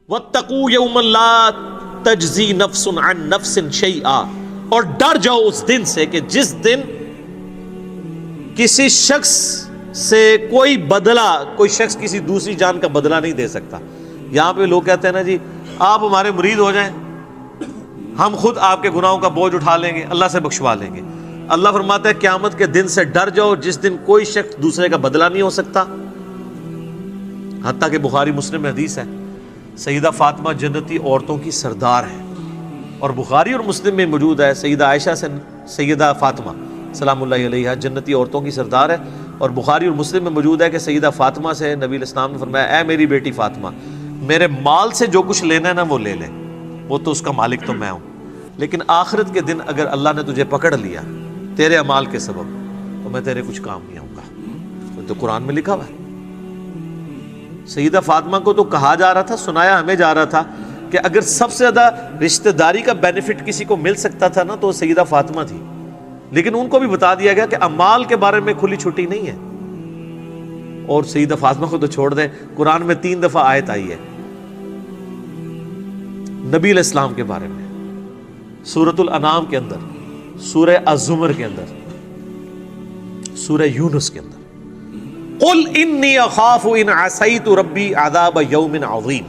وَاتَّقُوا يَوْمًا لَا تَجْزِي نَفْسٌ عَن نَفْسٍ شَيْئًا، اور ڈر جاؤ اس دن سے کہ جس دن کسی شخص سے کوئی بدلہ، کوئی شخص کسی دوسری جان کا بدلہ نہیں دے سکتا۔ یہاں پہ لوگ کہتے ہیں نا جی آپ ہمارے مرید ہو جائیں، ہم خود آپ کے گناہوں کا بوجھ اٹھا لیں گے، اللہ سے بخشوا لیں گے۔ اللہ فرماتا ہے قیامت کے دن سے ڈر جاؤ جس دن کوئی شخص دوسرے کا بدلہ نہیں ہو سکتا۔ حتیٰ کہ بخاری مسلم میں حدیث ہے، سیدہ فاطمہ جنتی عورتوں کی سردار ہے، اور بخاری اور مسلم میں موجود ہے سیدہ عائشہ سے سیدہ فاطمہ سلام اللہ علیہا جنتی عورتوں کی سردار ہے، اور بخاری اور مسلم میں موجود ہے کہ سیدہ فاطمہ سے نبی علیہ السلام نے فرمایا اے میری بیٹی فاطمہ، میرے مال سے جو کچھ لینا ہے نا وہ لے لے، وہ تو اس کا مالک تو میں ہوں، لیکن آخرت کے دن اگر اللہ نے تجھے پکڑ لیا تیرے اعمال کے سبب تو میں تیرے کچھ کام نہیں آؤں گا۔ تو قرآن میں لکھا ہوا ہے۔ سیدہ فاطمہ کو تو کہا جا رہا تھا، سنایا ہمیں جا رہا تھا کہ اگر سب سے زیادہ رشتہ داری کا بینیفٹ کسی کو مل سکتا تھا نا تو سیدہ فاطمہ تھی، لیکن ان کو بھی بتا دیا گیا کہ اعمال کے بارے میں کھلی چھٹی نہیں ہے۔ اور سیدہ فاطمہ کو تو چھوڑ دیں، قرآن میں 3 دفعہ آیت آئی ہے نبی علیہ السلام کے بارے میں، سورۃ الانعام کے اندر، سورہ الزمر کے اندر، سورہ یونس کے اندر، قل انی اخاف ان عصیت ربی عذاب یوم عظیم۔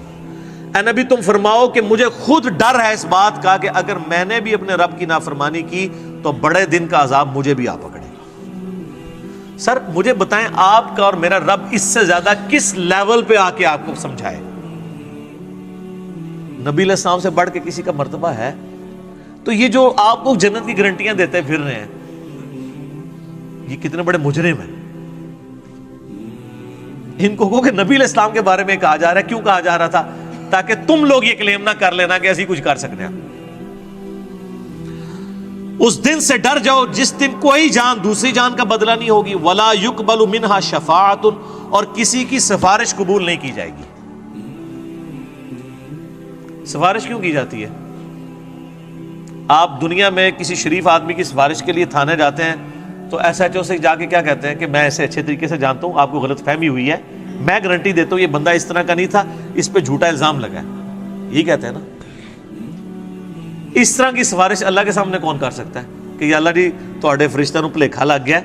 اے نبی تم فرماؤ کہ مجھے خود ڈر ہے اس بات کا کہ اگر میں نے بھی اپنے رب کی نافرمانی کی تو بڑے دن کا عذاب مجھے بھی آ پکڑے گا۔ سر مجھے بتائیں آپ کا اور میرا رب اس سے زیادہ کس لیول پہ آ کے آپ کو سمجھائے؟ نبی علیہ السلام سے بڑھ کے کسی کا مرتبہ ہے؟ تو یہ جو آپ کو جنت کی گارنٹیاں دیتے پھر رہے ہیں، یہ کتنے بڑے مجرم ہیں۔ ان کو کہ نبی علیہ السلام کے بارے میں کہا جا رہا ہے، کیوں کہا جا رہا تھا؟ تاکہ تم لوگ یہ کلیم نہ کر لینا کہ ایسی کچھ کر سکتے ہیں۔ اس دن سے ڈر جاؤ جس دن کوئی جان دوسری جان کا بدلہ نہیں ہوگی، ولا یقبل منہا شفاعت، اور کسی کی سفارش قبول نہیں کی جائے گی۔ سفارش کیوں کی جاتی ہے؟ آپ دنیا میں کسی شریف آدمی کی سفارش کے لیے تھانے جاتے ہیں تو ایس ایچ او سے جا کے کیا کہتے ہیں کہ میں اسے اچھے طریقے سے جانتا ہوں، آپ کو غلط فہمی ہوئی ہے، میں گارنٹی دیتا ہوں یہ بندہ اس طرح کا نہیں تھا، اس پہ جھوٹا الزام لگا ہے، یہ کہتے ہیں نا۔ اس طرح کی سفارش اللہ کے سامنے کون کر سکتا ہے کہ یا اللہ جی تواڈے فرشتہ نوں بھلیکھا لگ گیا،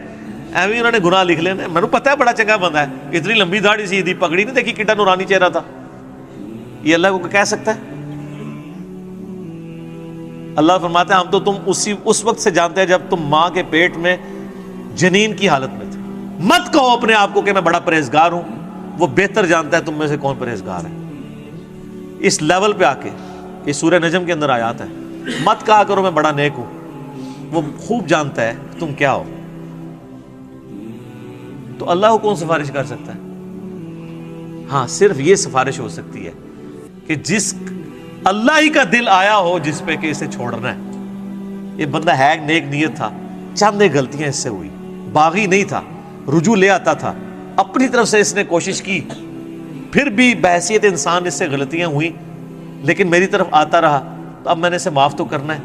ایویں انہوں نے گناہ لکھ لینے، مینوں پتہ ہے بڑا چنگا بندہ ہے، اتنی لمبی داڑھی سی دی، پگڑی نہیں دیکھی کڈا نورانی چہرہ تھا، یہ اللہ کو کہہ سکتا ہے؟ اللہ فرماتا ہے ہم تو تم اس وقت سے جانتے ہیں جب تم ماں کے پیٹ میں جنین کی حالت میں تھے۔ مت کہو اپنے آپ کو کہ میں بڑا پرہیزگار ہوں، وہ بہتر جانتا ہے تم میں سے کون پرہیزگار ہے۔ اس لیول پہ آ کے یہ سورہ نجم کے اندر آیات ہے، مت کہا کرو میں بڑا نیک ہوں، وہ خوب جانتا ہے تم کیا ہو۔ تو اللہ کو کون سفارش کر سکتا ہے؟ ہاں صرف یہ سفارش ہو سکتی ہے کہ جس اللہ ہی کا دل آیا ہو جس پہ کہ اسے چھوڑنا ہے۔ یہ بندہ ہے نیک نیت تھا، چند غلطیاں اس سے ہوئی، باغی نہیں تھا، رجوع لے آتا تھا، اپنی طرف سے اس نے کوشش کی، پھر بھی بحیثیت انسان اس سے غلطیاں ہوئیں، لیکن میری طرف آتا رہا، تو اب میں نے اسے معاف تو کرنا ہے۔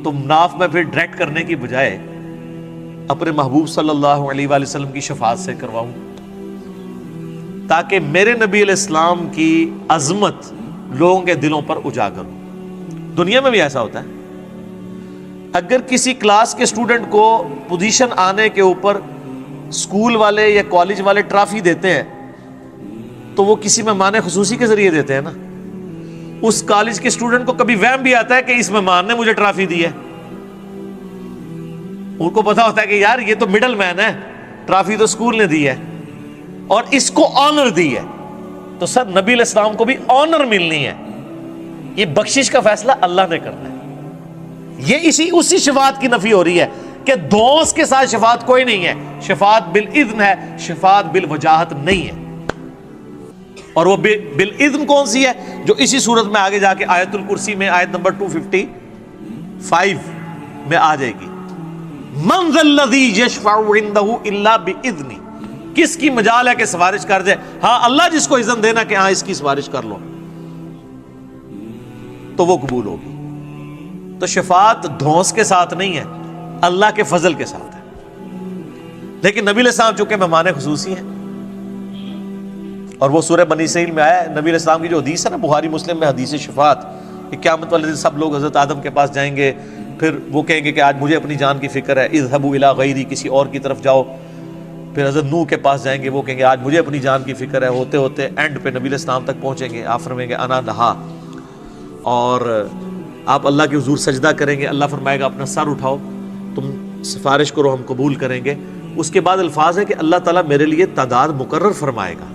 تو معاف میں پھر ڈائریکٹ کرنے کی بجائے اپنے محبوب صلی اللہ علیہ وآلہ وسلم کی شفاعت سے کرواؤں، تاکہ میرے نبی علیہ السلام کی عظمت لوگوں کے دلوں پر اجاگر ہو۔ دنیا میں بھی ایسا ہوتا ہے، اگر کسی کلاس کے اسٹوڈنٹ کو پوزیشن آنے کے اوپر اسکول والے یا کالج والے ٹرافی دیتے ہیں تو وہ کسی مہمان خصوصی کے ذریعے دیتے ہیں نا۔ اس کالج کے اسٹوڈنٹ کو کبھی وہم بھی آتا ہے کہ اس مہمان نے مجھے ٹرافی دی ہے، ان کو پتا ہوتا ہے کہ یار یہ تو مڈل مین ہے، ٹرافی تو اسکول نے دی ہے اور اس کو آنر دی ہے، تو سر نبی علیہ السلام کو بھی آنر ملنی ہے۔ یہ بخشش کا فیصلہ اللہ نے کرنا ہے۔ یہ اسی شفاعت کی نفی ہو رہی ہے کہ دوست کے ساتھ شفاعت کوئی نہیں ہے، شفاعت بالاذن ہے، شفاعت بالوجاہت نہیں ہے۔ اور وہ بالاذن کون سی ہے؟ جو اسی صورت میں آگے جا کے آیت الکرسی میں آیت نمبر 255 میں آ جائے گی، من ذا الذی یشفع عندہ الا باذنہ، کس کی مجال ہے کہ سفارش کر دے؟ ہاں اللہ جس کو اذن دینا کہ ہاں اس کی سفارش کر لو تو وہ قبول ہوگی۔ تو شفاعت دھونس کے ساتھ نہیں ہے، اللہ کے فضل کے ساتھ ہے۔ لیکن نبی علیہ السلام چونکہ مہمان خصوصی ہیں، اور وہ سورہ بنی اسرائیل میں آیا ہے، نبی علیہ السلام کی جو حدیث ہے نا بخاری مسلم میں، حدیث شفاعت، کہ قیامت والے دن سب لوگ حضرت آدم کے پاس جائیں گے، پھر وہ کہیں گے کہ آج مجھے اپنی جان کی فکر ہے، اذهبوا الی غیری، کسی اور کی طرف جاؤ. پھر حضرت نوح کے پاس جائیں گے، وہ کہیں گے آج مجھے اپنی جان کی فکر ہے. ہوتے ہوتے اینڈ پہ نبی علیہ السلام تک پہنچیں گے، آپ فرمائیں گے انا لہا، اور آپ اللہ کے حضور سجدہ کریں گے. اللہ فرمائے گا اپنا سر اٹھاؤ، تم سفارش کرو، ہم قبول کریں گے. اس کے بعد الفاظ ہے کہ اللہ تعالیٰ میرے لیے تعداد مقرر فرمائے گا،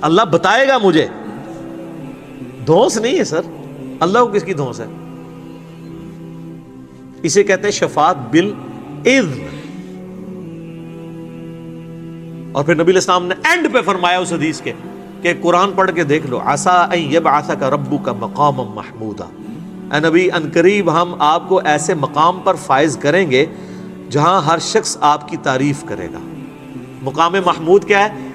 اللہ بتائے گا مجھے. دھونس نہیں ہے سر، اللہ کو کس کی دھونس ہے؟ اسے کہتے ہیں شفاعت بالاذن. اور پھر نبی علیہ السلام نے اینڈ پہ فرمایا اس حدیث کے کہ قرآن پڑھ کے دیکھ لو، عسیٰ ان یبعثک ربک مقاما محمودا، اے نبی ان قریب ہم آپ کو ایسے مقام پر فائز کریں گے جہاں ہر شخص آپ کی تعریف کرے گا. مقام محمود کیا ہے؟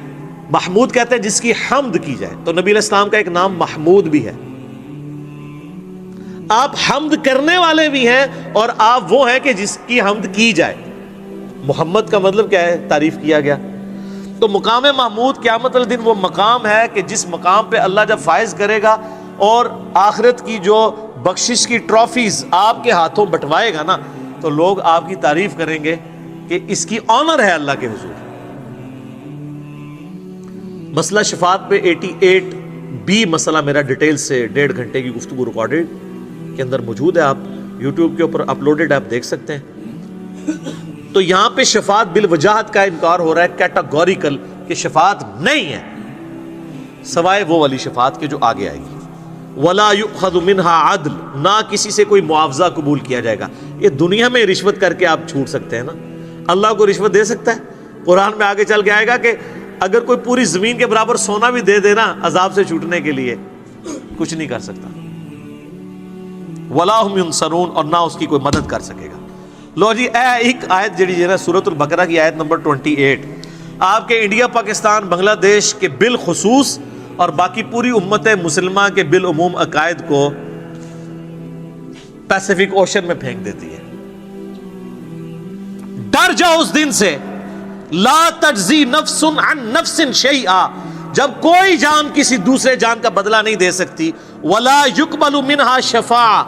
محمود کہتے ہیں جس کی حمد کی جائے. تو نبی علیہ السلام کا ایک نام محمود بھی ہے، آپ حمد کرنے والے بھی ہیں، اور آپ وہ ہیں کہ جس کی حمد کی جائے. محمد کا مطلب کیا ہے؟ تعریف کیا گیا. تو مقام محمود قیامت والے دن وہ مقام ہے کہ جس مقام پہ اللہ جب فائز کرے گا اور آخرت کی جو بخشش کی ٹرافیز آپ کے ہاتھوں بٹوائے گا نا، تو لوگ آپ کی تعریف کریں گے کہ اس کی آنر ہے اللہ کے حضور. مسئلہ شفاعت پہ 88B مسئلہ میرا ڈیٹیل سے 1.5 گھنٹے کی گفتگو ریکارڈڈ کے اندر موجود ہے، آپ یوٹیوب کے اوپر اپلوڈڈ آپ دیکھ سکتے ہیں. تو یہاں پہ شفاعت بالوجاہت کا انکار ہو رہا ہے، کیٹاگوریکل، کہ شفاعت نہیں ہے سوائے وہ والی شفاعت کے جو آگے آئے گی. ولا یؤخذ منها عدل، نہ کسی سے کوئی معاوضہ قبول کیا جائے گا. یہ دنیا میں رشوت کر کے آپ چھوٹ سکتے ہیں نا، اللہ کو رشوت دے سکتا ہے؟ قرآن میں آگے چل کے آئے گا کہ اگر کوئی پوری زمین کے برابر سونا بھی دے دینا عذاب سے چھوٹنے کے لیے، کچھ نہیں کر سکتا. ولا هم ينصرون، اور نہ اس کی کوئی مدد کر سکے گا. لو جی، ایک آیت جڑی ہے نا سورۃ البقرہ کی آیت نمبر 28، آپ کے انڈیا، پاکستان، بنگلہ دیش کے بالخصوص اور باقی پوری امت مسلمہ کے بالعموم عقائد کو پیسیفک اوشن میں پھینک دیتی ہے. ڈر جاؤ اس دن سے، لا تجزی نفس عن نفس شیئا، جب کوئی جان کسی دوسرے جان کا بدلہ نہیں دے سکتی. ولا يقبل منها شفاعہ،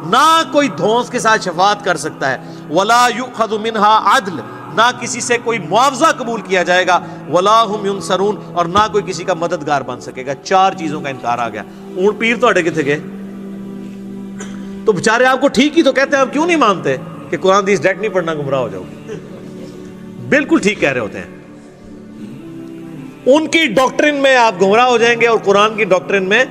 نہ کوئی دھونس کے ساتھ شفاعت کر سکتا ہے. ولا یؤخذ منها عدل، نہ کسی سے کوئی معاوضہ قبول کیا جائے گا. ولا هم ينصرون، اور نہ کوئی کسی کا مددگار بن سکے گا. 4 چیزوں کا انکار آ گیا. اونٹ پیر تو اڑے کتنے گئے؟ تو بےچارے آپ کو ٹھیک ہی تو کہتے ہیں، آپ کیوں نہیں مانتے کہ قرآن دیس ڈیٹ نہیں پڑھنا گمراہ ہو جاؤ گے؟ بالکل ٹھیک کہہ رہے ہوتے ہیں. ان کی ڈاکٹرن میں آپ گمراہ ہو جائیں گے اور قرآن کی ڈاکٹرن میں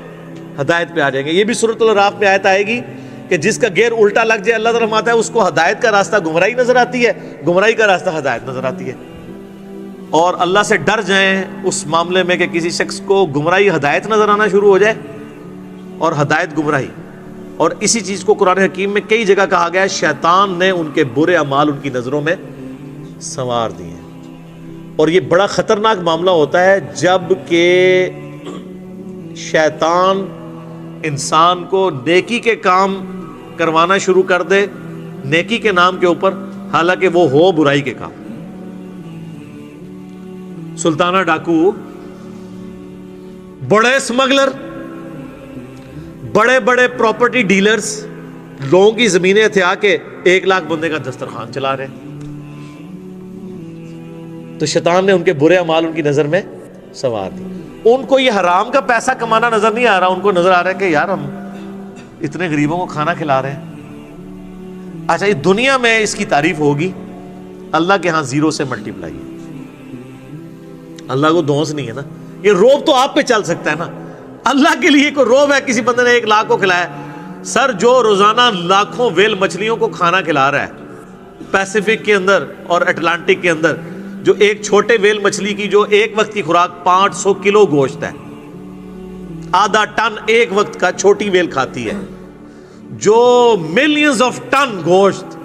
ہدایت پہ آ جائیں گے. یہ بھی سورۃ الاعراف میں آیت آئے گی کہ جس کا گیئر الٹا لگ جائے اللہ تعالیٰ فرماتا ہے اس کو ہدایت کا راستہ گمراہی نظر آتی ہے، گمراہی کا راستہ ہدایت نظر آتی ہے. اور اللہ سے ڈر جائیں اس معاملے میں کہ کسی شخص کو گمراہی ہدایت نظر آنا شروع ہو جائے اور ہدایت گمراہی. اور اسی چیز کو قرآن حکیم میں کئی جگہ کہا گیا ہے، شیطان نے ان کے برے اعمال ان کی نظروں میں سنوار دیے ہیں. اور یہ بڑا خطرناک معاملہ ہوتا ہے جب کہ شیطان انسان کو نیکی کے کام کروانا شروع کر دے نیکی کے نام کے اوپر، حالانکہ وہ ہو برائی کے کام. سلطانہ ڈاکو، بڑے اسمگلر، بڑے بڑے پراپرٹی ڈیلرز لوگوں کی زمینیں ہتھیا کے 1 لاکھ بندے کا دسترخوان چلا رہے. تو شیطان نے ان کے برے اعمال ان کی نظر میں سنوار دی. ان کو یہ حرام کا پیسہ کمانا نظر نہیں آ رہا، ان کو نظر آ رہا ہے کہ یار ہم اتنے غریبوں کو کھانا کھلا رہے ہیں. اچھا، یہ دنیا میں اس کی تعریف ہوگی، اللہ کے ہاں 0 سے ملٹیپلائی ہے. اللہ کو دھونس نہیں ہے نا. یہ روب تو آپ پہ چل سکتا ہے نا، اللہ کے لیے کوئی روب ہے کسی بندے نے 1 لاکھ کو کھلایا؟ سر، جو روزانہ لاکھوں ویل مچھلیوں کو کھانا کھلا رہا ہے پیسیفک کے اندر اور اٹلانٹک کے اندر، جو ایک چھوٹے ویل مچھلی کی جو ایک وقت کی خوراک 500 کلو گوشت ہے، آدھا ٹن ایک وقت کا چھوٹی ویل کھاتی ہے، جو ملینز آف ٹن گوشت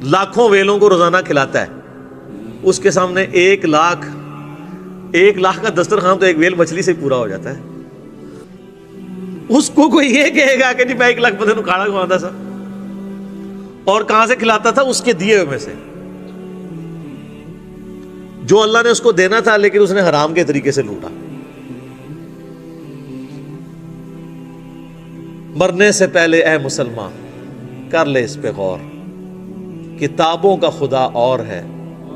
لاکھوں ویلوں کو روزانہ کھلاتا ہے، اس کے سامنے 1 لاکھ کا دسترخوان تو ایک ویل مچھلی سے پورا ہو جاتا ہے. اس کو کوئی یہ کہے گا کہ جی میں 1 لاکھ بندے کو کھانا کھواتا تھا، اور کہاں سے کھلاتا تھا؟ اس کے دیے ہوئے میں سے، جو اللہ نے اس کو دینا تھا لیکن اس نے حرام کے طریقے سے لوٹا. مرنے سے پہلے اے مسلمان کر لے اس پہ غور، کتابوں کا خدا اور ہے،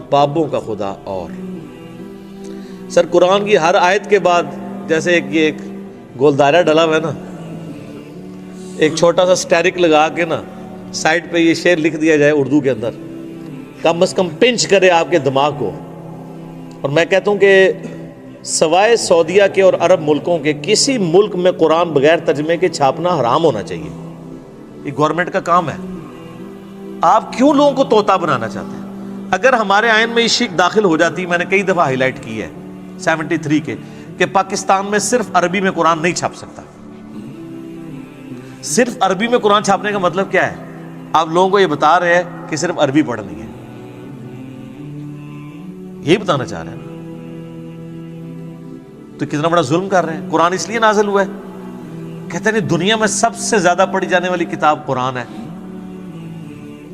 بابوں کا خدا اور۔ سر قرآن کی ہر آیت کے بعد جیسے ایک گول دائرہ ڈلا ہوا ہے نا، ایک چھوٹا سا سٹیرک لگا کے نا سائڈ پہ یہ شعر لکھ دیا جائے اردو کے اندر، کم از کم پنچ کرے آپ کے دماغ کو۔ اور میں کہتا ہوں کہ سوائے سعودیہ کے اور عرب ملکوں کے کسی ملک میں قرآن بغیر ترجمے کے چھاپنا حرام ہونا چاہیے۔ یہ گورنمنٹ کا کام ہے۔ آپ کیوں لوگوں کو طوطا بنانا چاہتے ہیں؟ اگر ہمارے آئین میں یہ شک داخل ہو جاتی، میں نے کئی دفعہ ہائی لائٹ کی ہے 73 کے، کہ پاکستان میں صرف عربی میں قرآن نہیں چھاپ سکتا۔ صرف عربی میں قرآن چھاپنے کا مطلب کیا ہے؟ آپ لوگوں کو یہ بتا رہے ہیں کہ صرف عربی پڑھنی ہے، یہی بتانا چاہ رہے ہیں۔ تو کتنا بڑا ظلم کر رہے ہیں۔ قرآن اس لیے نازل ہوا ہے، کہتے ہیں دنیا میں سب سے زیادہ پڑھی جانے والی کتاب قرآن ہے،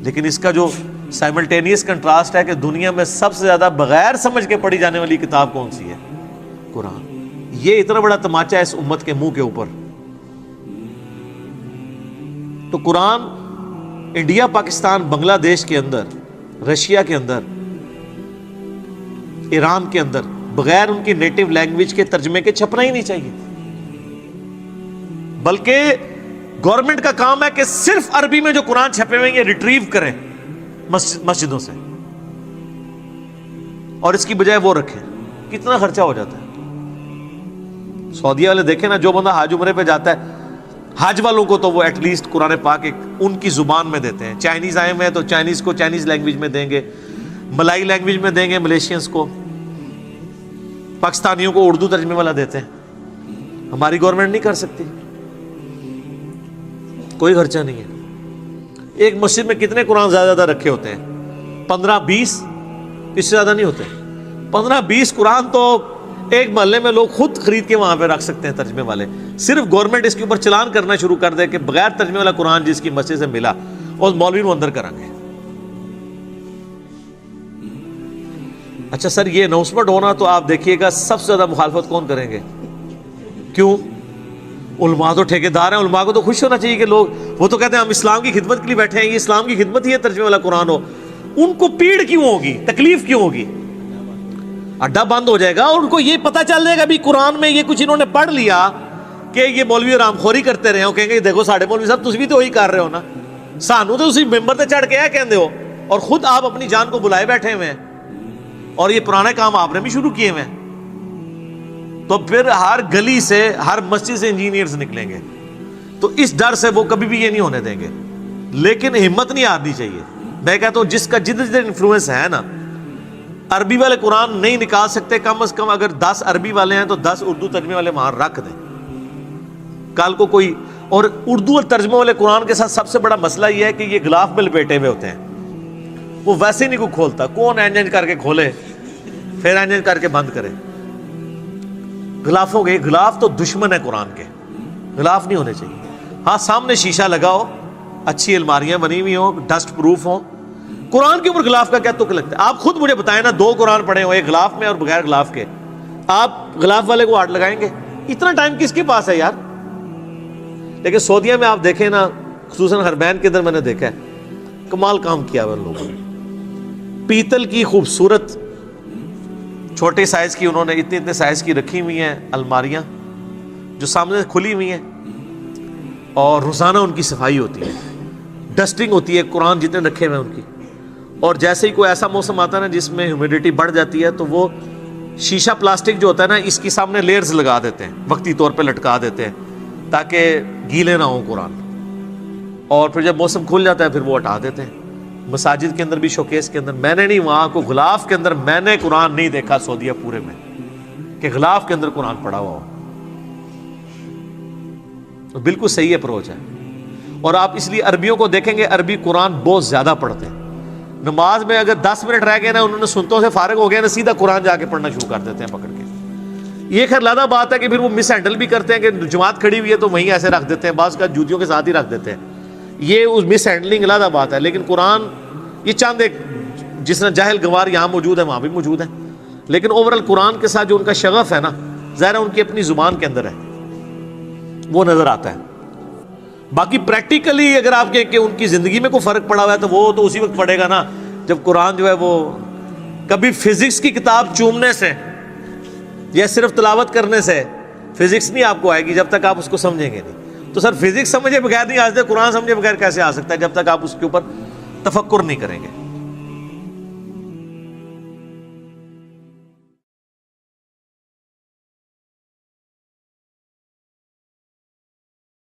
لیکن اس کا جو سائملٹینیس کنٹراسٹ ہے کہ دنیا میں سب سے زیادہ بغیر سمجھ کے پڑھی جانے والی کتاب کون سی ہے؟ قرآن۔ یہ اتنا بڑا تماچا ہے اس امت کے منہ کے اوپر۔ تو قرآن انڈیا، پاکستان، بنگلہ دیش کے اندر، رشیا کے اندر، ایران کے اندر بغیر ان کی نیٹو لینگویج کے ترجمے کے چھپنا ہی نہیں چاہیے، بلکہ گورنمنٹ کا کام ہے کہ صرف عربی میں جو قرآن چھپے ہوئے ہیں یہ ریٹریو کریں مسجدوں سے، اور اس کی بجائے وہ رکھیں۔ کتنا خرچہ ہو جاتا ہے۔ سعودیہ والے دیکھیں نا، جو بندہ حج عمرے پہ جاتا ہے، حج والوں کو تو وہ ایٹ لیسٹ قرآن پاک ان کی زبان میں دیتے ہیں۔ چائنیز آئے ہوئے ہیں تو چائنیز کو چائنیز لینگویج میں دیں گے، ملائی لینگویج میں دیں گے ملیشینز کو، پاکستانیوں کو اردو ترجمے والا دیتے ہیں۔ ہماری گورنمنٹ نہیں کر سکتی، کوئی خرچہ نہیں ہے۔ ایک مسجد میں کتنے قرآن زیادہ رکھے ہوتے ہیں؟ 15-20، اس سے زیادہ نہیں ہوتے۔ 15-20 قرآن تو ایک محلے میں لوگ خود خرید کے وہاں پہ رکھ سکتے ہیں ترجمے والے۔ صرف گورنمنٹ اس کے اوپر چلان کرنا شروع کر دے کہ بغیر ترجمے والا قرآن جس کی مسجد سے ملا اس مولوی کو اندر کریں گے۔ اچھا سر، یہ اناؤنسمنٹ ہونا تو آپ دیکھیے گا سب سے زیادہ مخالفت کون کریں گے؟ کیوں؟ علماء تو ٹھیکیدار ہیں، علماء کو تو خوش ہونا چاہیے کہ لوگ، وہ تو کہتے ہیں ہم اسلام کی خدمت کے لیے بیٹھے ہیں، یہ اسلام کی خدمت ہی ہے ترجمے والا قرآن ہو۔ ان کو پیڑ کیوں ہوگی؟ تکلیف کیوں ہوگی؟ اڈا بند ہو جائے گا اور ان کو یہ پتہ چل جائے گا بھی قرآن میں یہ کچھ انہوں نے پڑھ لیا کہ یہ مولوی رام خوری کرتے رہے ہو، کہیں گے دیکھو ساڑھے مولوی صاحب تسی بھی تو وہی کر رہے ہو نا، سانو تو اسی ممبر تے چڑھ کے کہندے ہو، اور خود آپ اپنی جان کو بلائے بیٹھے ہوئے ہیں، اور یہ پرانے کام آپ نے بھی شروع کیے ہوئے ہیں۔ تو پھر ہر گلی سے، ہر مسجد سے انجینئرز نکلیں گے، تو اس ڈر سے وہ کبھی بھی یہ نہیں ہونے دیں گے۔ لیکن ہمت نہیں ہارنی چاہیے۔ میں کہتا ہوں جس کا جدھر انفلوئنس ہے نا، عربی والے قرآن نہیں نکال سکتے، کم از کم اگر 10 عربی والے ہیں تو 10 اردو ترجمے والے وہاں رکھ دیں۔ کل کو کوئی، اور اردو اور ترجمے والے قرآن کے ساتھ سب سے بڑا مسئلہ یہ ہے کہ یہ غلاف میں لپیٹے ہوئے ہوتے ہیں، وہ ویسے نہیں کو کھولتا، کون اینج کر کے کھولے پھر اینج کر کے بند کرے۔ غلافوں کے، غلاف تو دشمن ہے قرآن کے، غلاف نہیں ہونے چاہیے۔ ہاں سامنے شیشہ لگا ہو، اچھی الماریاں بنی ہوئی ہوں، ڈسٹ پروف ہوں۔ قرآن کے اوپر غلاف کا کیا تک لگتا ہے؟ آپ خود مجھے بتائیں نا، 2 قرآن پڑھے ہو، ایک غلاف میں اور بغیر غلاف کے، آپ غلاف والے کو ہاتھ لگائیں گے؟ اتنا ٹائم کس کے پاس ہے یار؟ لیکن سعودیہ میں آپ دیکھیں نا، خصوصاً حرمین کے اندر میں نے دیکھا ہے، کمال کام کیا ہوا ان لوگوں نے۔ پیتل کی خوبصورت چھوٹے سائز کی انہوں نے اتنے سائز کی رکھی ہوئی ہیں الماریاں جو سامنے سے کھلی ہوئی ہیں، اور روزانہ ان کی صفائی ہوتی ہے، ڈسٹنگ ہوتی ہے، قرآن جتنے رکھے ہوئے ہیں ان کی۔ اور جیسے ہی کوئی ایسا موسم آتا ہے نا جس میں ہیومیڈیٹی بڑھ جاتی ہے تو وہ شیشہ پلاسٹک جو ہوتا ہے نا، اس کی سامنے لیئرز لگا دیتے ہیں، وقتی طور پہ لٹکا دیتے ہیں تاکہ گیلے نہ ہوں قرآن، اور پھر جب موسم کھل جاتا ہے پھر وہ ہٹا دیتے ہیں۔ مساجد کے اندر بھی، شوکیس کے اندر، میں نے نہیں، وہاں کو غلاف کے اندر میں نے قرآن نہیں دیکھا سعودیہ پورے میں کہ غلاف کے اندر قرآن پڑھا ہوا ہو۔ بالکل صحیح اپروچ ہے۔ اور آپ اس لیے عربیوں کو دیکھیں گے، عربی قرآن بہت زیادہ پڑھتے ہیں۔ نماز میں اگر 10 منٹ رہ گئے نا، انہوں نے سنتوں سے فارغ ہو گئے نا، سیدھا قرآن جا کے پڑھنا شروع کر دیتے ہیں پکڑ کے۔ یہ خیر لادہ بات ہے کہ پھر وہ مس ہینڈل بھی کرتے ہیں کہ جماعت کھڑی ہوئی ہے تو وہیں ایسے رکھ دیتے ہیں، بعض کا جوتیوں کے ساتھ ہی رکھ دیتے ہیں، یہ اس مس ہینڈلنگ لادہ بات ہے۔ لیکن قرآن یہ چاند ایک، جس طرح جاہل گوار یہاں موجود ہے وہاں بھی موجود ہے، لیکن اوورال قرآن کے ساتھ جو ان کا شغف ہے نا، ظاہر ہے ان کی اپنی زبان کے اندر ہے، وہ نظر آتا ہے۔ باقی پریکٹیکلی اگر آپ کہیں کہ ان کی زندگی میں کوئی فرق پڑا ہوا ہے تو وہ تو اسی وقت پڑے گا نا جب قرآن جو ہے وہ کبھی فزکس کی کتاب چومنے سے یا صرف تلاوت کرنے سے فزکس نہیں آپ کو آئے گی جب تک آپ اس کو سمجھیں گے نہیں. تو سر فزکس سمجھے بغیر نہیں آ سکتے, قرآن سمجھے بغیر کیسے آ سکتا ہے جب تک آپ اس کے اوپر تفکر نہیں کریں گے.